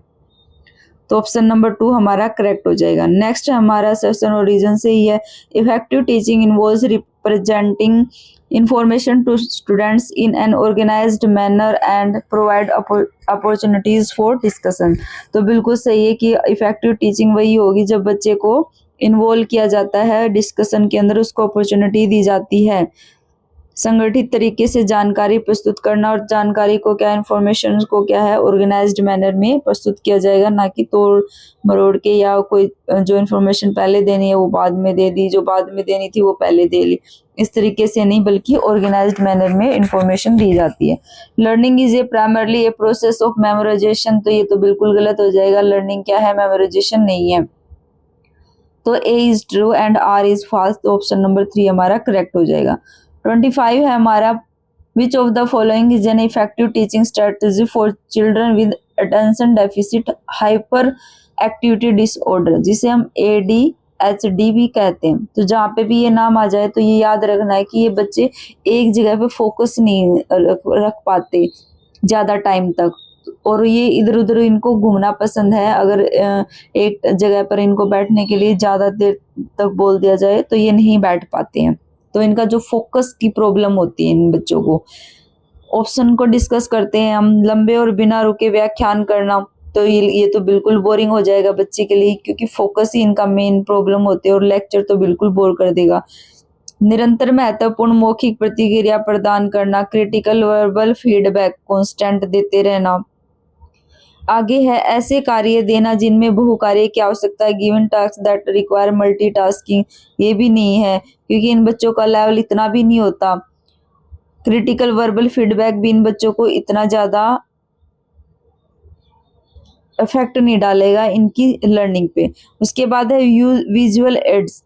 तो ऑप्शन नंबर 2 हमारा करेक्ट हो जाएगा। नेक्स्ट हमारा सेशन और रीजन से ही है। Effective teaching involves representing information to students in an organised manner and provide opportunities for discussion. तो बिल्कुल सही है कि इफेक्टिव टीचिंग वही होगी जब बच्चे को इन्वॉल्व किया जाता है डिस्कशन के अंदर, उसको अपॉर्चुनिटी दी जाती है। संगठित तरीके से जानकारी प्रस्तुत करना, और जानकारी को क्या, इन्फॉर्मेशन को क्या है, ऑर्गेनाइज्ड मैनर में प्रस्तुत किया जाएगा, ना कि तोड़ मरोड़ के, या कोई जो इन्फॉर्मेशन पहले देनी है वो बाद में दे दी, जो बाद में देनी थी वो पहले दे ली। इस तरीके से नहीं, बल्कि ऑर्गेनाइज्ड मैनर में इन्फॉर्मेशन दी जाती है। Learning is a primarily a process of memorisation. तो ये तो बिल्कुल गलत हो जाएगा। लर्निंग क्या है? मेमोराइजेशन नहीं है। तो A is true and R is false. तो ऑप्शन नंबर 3 हमारा करेक्ट हो जाएगा। 25 है हमारा। Which of the following is an effective teaching strategy for children with attention deficit hyper activity disorder, जिसे हम ADHD ADHD भी कहते हैं। तो जहाँ पे भी ये नाम आ जाए तो ये याद रखना है कि ये बच्चे एक जगह पे फोकस नहीं रख पाते ज़्यादा टाइम तक, और ये इधर-उधर इनको घूमना पसंद है। अगर एक जगह पर इनको बैठने के लिए ज़्यादा देर तक बोल दिया जाए तो ये नहीं बैठ पाते हैं। तो इनका जो फोकस की प्रॉब्लम होती है इन बच्चों को। ऑप्शन को डिस्कस करते हैं हम। लंबे और बिना रुके व्याख्यान करना, तो ये तो बिल्कुल बोरिंग हो जाएगा बच्चे के लिए, क्योंकि फोकस ही इनका मेन प्रॉब्लम होती है और लेक्चर तो बिल्कुल बोर कर देगा। निरंतर महत्वपूर्ण मौखिक प्रतिक्रिया प्रदान करना, क्रिटिकल वर्बल फीडबैक कांस्टेंट देते रहना। आगे है ऐसे कार्य देना जिनमें बहुकार्य की आवश्यकता है, given task that require multitasking, ये भी नहीं है क्योंकि इन बच्चों का लेवल इतना भी नहीं होता। क्रिटिकल वर्बल फीडबैक भी इन बच्चों को इतना ज़्यादा इफेक्ट नहीं डालेगा इनकी लर्निंग पे। उसके बाद है विजुअल एड्स,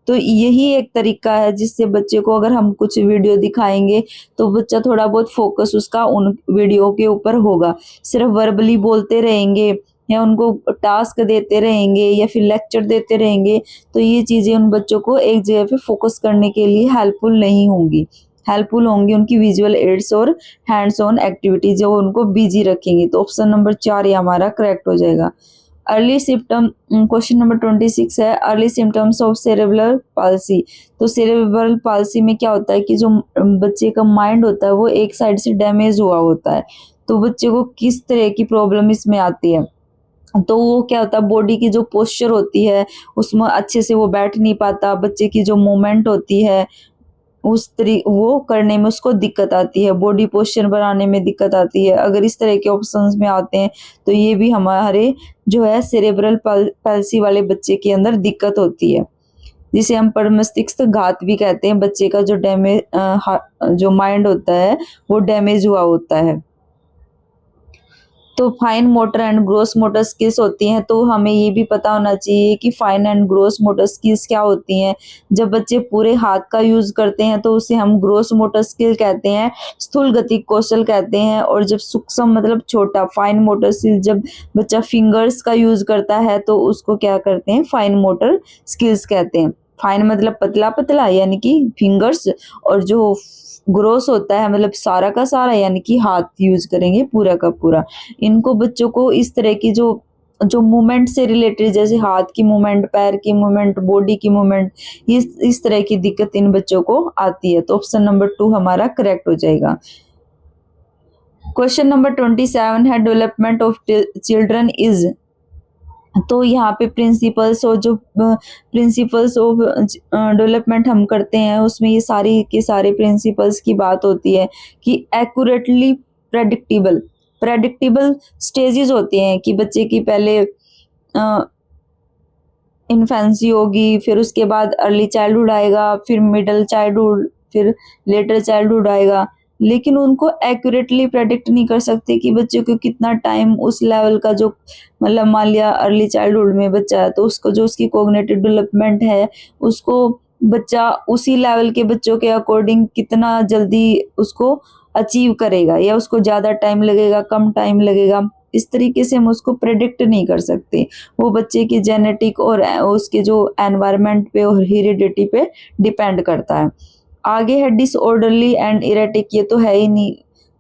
तो यही एक तरीका है जिससे बच्चे को अगर हम कुछ वीडियो दिखाएंगे तो बच्चा थोड़ा बहुत फोकस उसका उन वीडियो के ऊपर होगा। सिर्फ वर्बली बोलते रहेंगे या उनको टास्क देते रहेंगे या फिर लेक्चर देते रहेंगे तो ये चीज़ें उन बच्चों को एक जगह पे फोकस करने के लिए हेल्पफुल नहीं होंगी। हेल्पफुल होंगी उनकी विजुअल एड्स और हैंड्स ऑन एक्टिविटी जो उनको बिजी रखेंगे। तो ऑप्शन नंबर 4 ये हमारा करेक्ट हो जाएगा। अर्ली सिम्टम, क्वेश्चन नंबर 26 है early symptoms of cerebral palsy. तो सेरेब्रल पाल्सी में क्या होता है कि जो बच्चे का माइंड होता है वो एक साइड से डैमेज हुआ होता है। तो बच्चे को किस तरह की प्रॉब्लम इसमें आती है, तो वो क्या होता है बॉडी की जो पोस्चर होती है उसमें अच्छे से वो बैठ नहीं पाता। बच्चे की जो मूवमेंट होती है वो करने में उसको दिक्कत आती है, बॉडी पोस्चर बनाने में दिक्कत आती है। अगर इस तरह के ऑप्शंस में आते हैं तो ये भी हमारे जो है सेरेब्रल पाल्सी वाले बच्चे के अंदर दिक्कत होती है, जिसे हम मस्तिष्क घात भी कहते हैं। बच्चे का जो जो माइंड होता है वो डैमेज हुआ होता है। तो fine motor and gross motor skills होती हैं, तो हमें ये भी पता होना चाहिए कि fine and gross motor skills क्या होती हैं। जब बच्चे पूरे हाथ का यूज करते हैं तो उसे हम ग्रोस मोटर स्किल कहते हैं, स्थूल गति कौशल कहते हैं। और जब सूक्ष्म मतलब छोटा फाइन मोटर स्किल जब बच्चा फिंगर्स का यूज करता है तो उसको क्या करते हैं फाइन मोटर स्किल्स कहते हैं। फाइन मतलब पतला पतला यानी कि फिंगर्स, और जो ग्रोस होता है मतलब सारा का सारा यानी कि हाथ यूज करेंगे पूरा का पूरा। इनको बच्चों को इस तरह की जो मूवमेंट से रिलेटेड जैसे हाथ की मूवमेंट, पैर की मूवमेंट, बॉडी की मूवमेंट, इस तरह की दिक्कत इन बच्चों को आती है। तो ऑप्शन नंबर 2 हमारा करेक्ट हो जाएगा। क्वेश्चन नंबर 27 है डेवलपमेंट ऑफ चिल्ड्रन इज। तो यहाँ पे प्रिंसिपल्स और जो प्रिंसिपल्स ऑफ डेवलपमेंट हम करते हैं उसमें ये सारी के सारे प्रिंसिपल्स की बात होती है कि एक्यूरेटली प्रेडिक्टेबल स्टेजेस होते हैं कि बच्चे की पहले इन्फेंसी होगी, फिर उसके बाद अर्ली चाइल्डहुड आएगा, फिर मिडिल चाइल्डहुड, फिर लेटर चाइल्डहुड आएगा। लेकिन उनको एक्यूरेटली प्रेडिक्ट नहीं कर सकते कि बच्चे को कितना टाइम उस लेवल का जो मतलब मान लिया अर्ली चाइल्डहुड में बच्चा है तो उसको जो उसकी कोग्निटिव डेवलपमेंट है उसको बच्चा उसी लेवल के बच्चों के अकॉर्डिंग कितना जल्दी उसको अचीव करेगा, या उसको ज़्यादा टाइम लगेगा कम टाइम लगेगा। इस तरीके से हम उसको प्रेडिक्ट नहीं कर सकते। वो बच्चे की जेनेटिक और उसके जो एनवायरनमेंट पे और हेरिडिटी पे डिपेंड करता है। आगे है डिसऑर्डरली एंड इरेटिक, ये तो है ही नहीं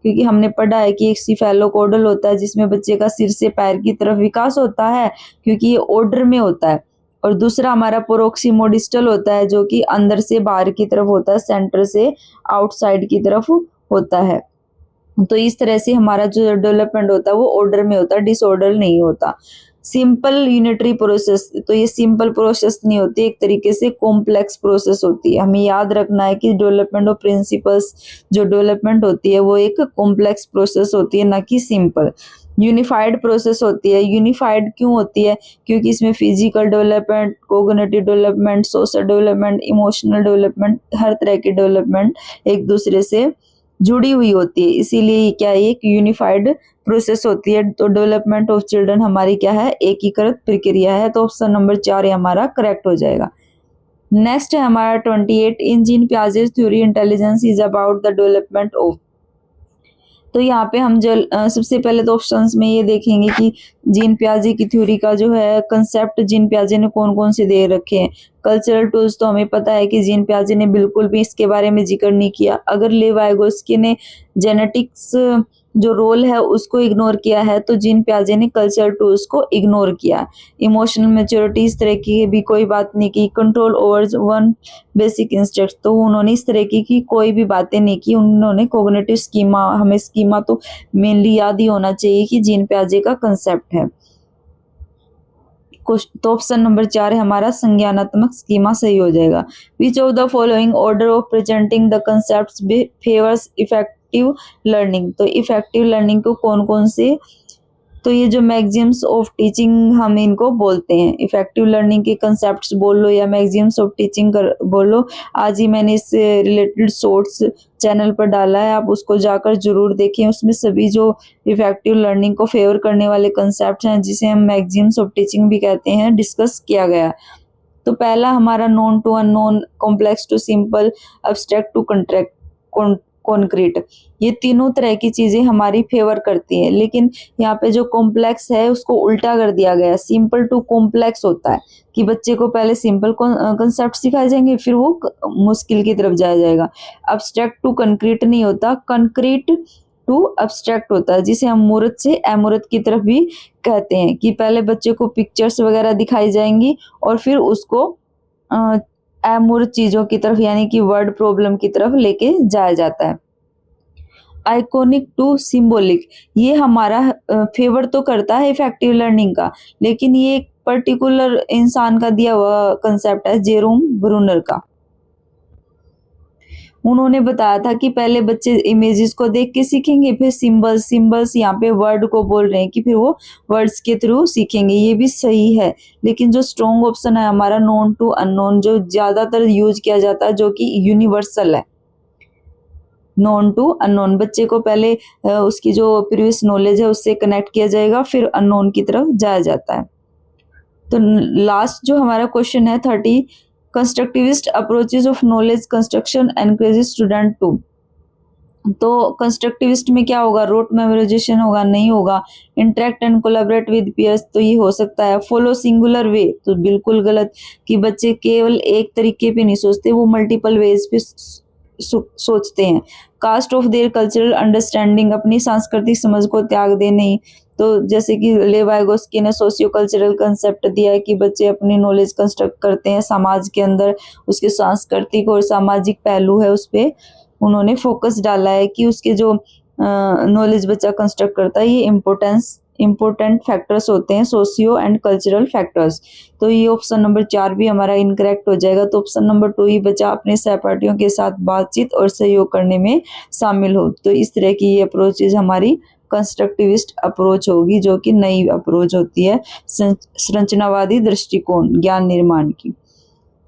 क्योंकि हमने पढ़ा है कि एक सिफेलोकॉर्डल होता है जिसमें बच्चे का सिर से पैर की तरफ विकास होता है क्योंकि ये ऑर्डर में होता है, और दूसरा हमारा प्रोक्सिमोडिस्टल होता है जो कि अंदर से बाहर की तरफ होता है, सेंटर से आउटसाइड की तरफ होता है। तो इस तरह से हमारा जो डेवलपमेंट होता है वो ऑर्डर में होता है, डिसऑर्डर नहीं होता। सिंपल यूनिटरी प्रोसेस, तो ये सिंपल प्रोसेस नहीं होती, एक तरीके से कॉम्प्लेक्स प्रोसेस होती है। हमें याद रखना है कि डेवलपमेंट ऑफ प्रिंसिपल्स जो डेवलपमेंट होती है वो एक कॉम्प्लेक्स प्रोसेस होती है, ना कि सिंपल। यूनिफाइड प्रोसेस होती है। यूनिफाइड क्यों होती है? क्योंकि इसमें physical development, cognitive development, social development, emotional development, हर तरह की डेवलपमेंट एक दूसरे से जुड़ी हुई होती है, इसीलिए क्या एक यूनिफाइड प्रोसेस होती है। तो डेवलपमेंट ऑफ चिल्ड्रन हमारी क्या है? एकीकृत प्रक्रिया है। तो ऑप्शन नंबर 4 हमारा करेक्ट हो जाएगा। नेक्स्ट है हमारा 28 in Jean Piaget's theory intelligence is about the development of. तो यहाँ पे हम जो सबसे पहले तो ऑप्शंस में ये देखेंगे कि जीन पियाजे की थ्योरी का जो है कंसेप्ट जीन पियाजे ने कौन कौन से दे रखे हैं। कल्चरल टूल्स तो हमें पता है कि जीन पियाजे ने बिल्कुल भी इसके बारे में जिक्र नहीं किया। अगर लेव वाइगोस्की ने जेनेटिक्स जो रोल है उसको इग्नोर किया है तो जीन पियाजे ने कल्चरल टूल्स को इग्नोर किया। इमोशनल मैच्योरिटी इस तरह की भी कोई बात नहीं की। Control over one basic instinct, तो उन्होंने इस तरह की कोई भी बातें नहीं की। उन्होंने कोग्निटिव स्कीमा, हमें स्कीमा तो मेनली याद ही होना चाहिए कि जीन पियाजे का कंसेप्ट है। तो ऑप्शन नंबर 4 है हमारा संज्ञानात्मक स्कीमा सही हो जाएगा। विच of the following order of presenting the concepts favours effective learning, तो इफेक्टिव लर्निंग को कौन कौन से, तो ये जो मैक्सिम्स ऑफ टीचिंग हम इनको बोलते हैं। इफेक्टिव लर्निंग के कंसेप्ट्स बोल लो या मैक्सिम्स ऑफ टीचिंग बोल लो। आज ही मैंने इससे रिलेटेड शॉर्ट्स चैनल पर डाला है, आप उसको जाकर जरूर देखें। उसमें सभी जो इफेक्टिव लर्निंग को फेवर करने वाले कंसेप्ट हैं, जिसे हम मैक्सिम्स ऑफ टीचिंग भी कहते हैं, डिस्कस किया गया। तो पहला हमारा known to unknown, complex to simple, abstract to concrete, ये तीनों तरह की चीजें हमारी फेवर करती है। लेकिन यहाँ पे जो कॉम्प्लेक्स है उसको उल्टा कर दिया गया, सिंपल टू कॉम्प्लेक्स होता है कि बच्चे को पहले सिंपल कंसेप्ट सिखाए जाएंगे फिर वो मुश्किल की तरफ जाया जाएगा। अब्स्ट्रैक्ट टू कंक्रीट नहीं होता, कंक्रीट टू अब्स्ट्रैक्ट होता है, जिसे हम मूर्त से अमूर्त की तरफ भी कहते हैं कि पहले बच्चे को पिक्चर्स वगैरह दिखाई जाएंगी और फिर उसको अमूर्त चीजों की तरफ यानी कि वर्ड प्रॉब्लम की तरफ लेके जाया जाता है। आइकॉनिक टू सिंबॉलिक, ये हमारा फेवर तो करता है इफेक्टिव लर्निंग का, लेकिन ये एक पर्टिकुलर इंसान का दिया हुआ कंसेप्ट है, जेरोम ब्रूनर का। उन्होंने बताया था कि पहले बच्चे इमेजेस को देख के सीखेंगे, फिर सिंबल्स यहाँ पे वर्ड को बोल रहे हैं कि फिर वो वर्ड्स के थ्रू सीखेंगे। ये भी सही है, लेकिन जो स्ट्रॉन्ग ऑप्शन है हमारा नोन टू अननोन, जो ज्यादातर यूज किया जाता है, जो कि यूनिवर्सल है। नोन टू अननोन, बच्चे को पहले उसकी जो प्रीवियस नॉलेज है उससे कनेक्ट किया जाएगा, फिर अननोन की तरफ जाया जाता है। तो लास्ट जो हमारा क्वेश्चन है 30, constructivist approaches of knowledge construction encourages student to, तो कंस्ट्रक्टिविस्ट में क्या होगा, रोट मेमोराइजेशन होगा, नहीं होगा। Interact and collaborate with peers, तो ये हो सकता है। फॉलो सिंगुलर वे, तो बिल्कुल गलत कि बच्चे केवल एक तरीके पे नहीं सोचते, वो मल्टीपल वेज पे सोचते हैं। Cast of their cultural understanding, अपनी सांस्कृतिक समझ को त्याग दे नहीं, तो जैसे कि लेव वाइगोस्की ने सोशियो कल्चरल कंसेप्ट दिया है कि बच्चे अपनी नॉलेज कंस्ट्रक्ट करते हैं समाज के अंदर, उसके सांस्कृतिक और सामाजिक पहलू है उस पर उन्होंने फोकस डाला है कि उसके जो नॉलेज बच्चा कंस्ट्रक्ट करता है, ये इम्पोर्टेंट फैक्टर्स होते हैं, सोशियो एंड कल्चरल फैक्टर्स। तो ये ऑप्शन नंबर 4 भी हमारा इनकरेक्ट हो जाएगा। तो ऑप्शन नंबर 2 ही बच्चा अपने सहपाठियों के साथ बातचीत और सहयोग करने में शामिल हो। तो इस तरह की ये अप्रोचेज हमारी कंस्ट्रक्टिविस्ट अप्रोच होगी, जो कि नई अप्रोच होती है संरचनावादी दृष्टिकोण ज्ञान निर्माण की।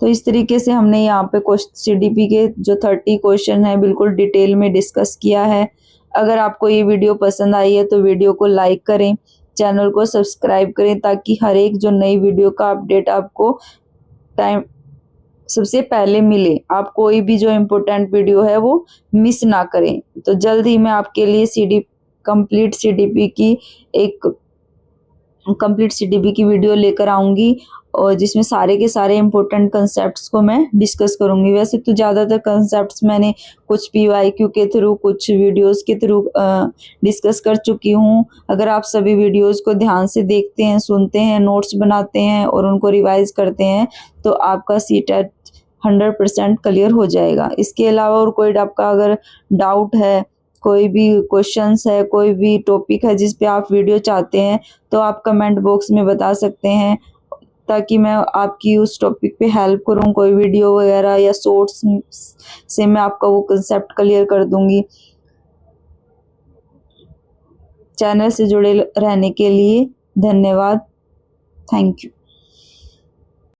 तो इस तरीके से हमने यहाँ पे CDP के जो 30 क्वेश्चन है बिल्कुल डिटेल में डिस्कस किया है। अगर आपको ये वीडियो पसंद आई है तो वीडियो को लाइक करें, चैनल को सब्सक्राइब करें, ताकि हर एक जो नई वीडियो का अपडेट आपको टाइम सबसे पहले मिले, आप कोई भी जो इम्पोर्टेंट वीडियो है वो मिस ना करें। तो जल्द ही मैं आपके लिए कंप्लीट CDP की वीडियो लेकर आऊंगी, और जिसमें सारे के सारे इम्पोर्टेंट कंसेप्ट्स को मैं डिस्कस करूंगी। वैसे तो ज़्यादातर कंसेप्ट्स मैंने कुछ PYQ के थ्रू, कुछ वीडियोस के थ्रू डिस्कस कर चुकी हूँ। अगर आप सभी वीडियोस को ध्यान से देखते हैं, सुनते हैं, नोट्स बनाते हैं और उनको रिवाइज करते हैं, तो आपका CTET 100% क्लियर हो जाएगा। इसके अलावा और कोई आपका अगर डाउट है, कोई भी क्वेश्चंस है, कोई भी टॉपिक है जिस पे आप वीडियो चाहते हैं, तो आप कमेंट बॉक्स में बता सकते हैं, ताकि मैं आपकी उस टॉपिक पे हेल्प करूं। कोई वीडियो वगैरह या शॉर्ट्स से मैं आपका वो कंसेप्ट क्लियर कर दूंगी। चैनल से जुड़े रहने के लिए धन्यवाद। Thank you.